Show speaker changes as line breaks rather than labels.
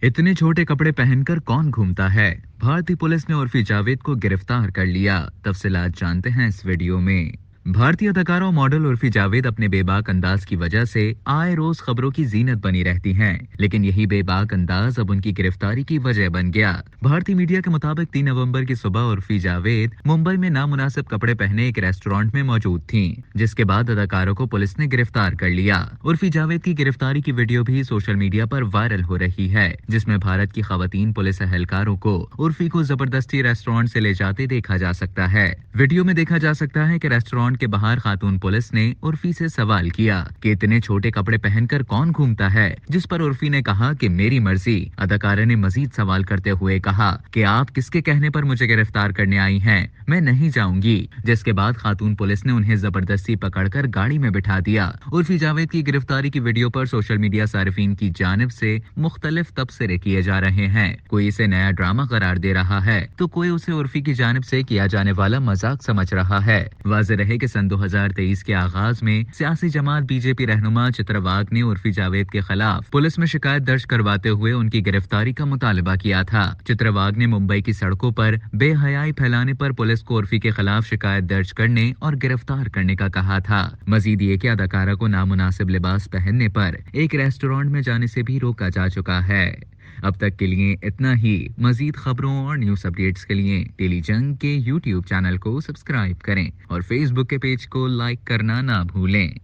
इतने छोटे कपड़े पहनकर कौन घूमता है? भारतीय पुलिस ने उर्फी जावेद को गिरफ्तार कर लिया। तफसीलात जानते हैं इस वीडियो में। भारतीय अदाकारा और मॉडल उर्फी जावेद अपने बेबाक अंदाज की वजह से आए रोज खबरों की जीनत बनी रहती हैं, लेकिन यही बेबाक अंदाज अब उनकी गिरफ्तारी की वजह बन गया। भारतीय मीडिया के मुताबिक 3 नवंबर की सुबह उर्फी जावेद मुंबई में नामुनासिब कपड़े पहने एक रेस्टोरेंट में मौजूद थीं, जिसके बाद अदाकारों को पुलिस ने गिरफ्तार कर लिया। उर्फी जावेद की गिरफ्तारी की वीडियो भी सोशल मीडिया पर वायरल हो रही है, जिसमें भारत की खवातीन पुलिस एहलकारों को उर्फी को जबरदस्ती रेस्टोरेंट से ले जाते देखा जा सकता है। वीडियो में देखा जा सकता है कि रेस्टोरेंट के बाहर खातून पुलिस ने उर्फी से सवाल किया कि इतने छोटे कपड़े पहनकर कौन घूमता है, जिस पर उर्फी ने कहा कि मेरी मर्जी। अदाकारा ने मजीद सवाल करते हुए कहा कि आप किसके कहने पर मुझे गिरफ्तार करने आई हैं? मैं नहीं जाऊंगी। जिसके बाद खातून पुलिस ने उन्हें जबरदस्ती पकड़कर गाड़ी में बिठा दिया। उर्फी जावेद की गिरफ्तारी की वीडियो पर सोशल मीडिया सारिफीन की जानिब से मुख्तलिफ तबसरे किए जा रहे हैं। कोई इसे नया ड्रामा करार दे रहा है तो कोई उसे उर्फी की जानिब से किया जाने वाला मजाक समझ रहा है। वाज़ेह रहे कि सन 2023 के आगाज में सियासी जमात बीजेपी रहनुमा चित्रवाग ने उर्फी जावेद के खिलाफ पुलिस में शिकायत दर्ज करवाते हुए उनकी गिरफ्तारी का मुतालबा किया था। चित्रवाग ने मुंबई की सड़कों पर बेहयाई फैलाने पर पुलिस को उर्फी के खिलाफ शिकायत दर्ज करने और गिरफ्तार करने का कहा था। मजीद ये कि अदाकारा को नामुनासिब लिबास पहनने पर एक रेस्टोरेंट में जाने से भी रोका जा चुका है। अब तक के लिए इतना ही। मजीद खबरों और न्यूज अपडेट्स के लिए डेली जंग के यूट्यूब चैनल को सब्सक्राइब करें और फेसबुक के पेज को लाइक करना ना भूलें।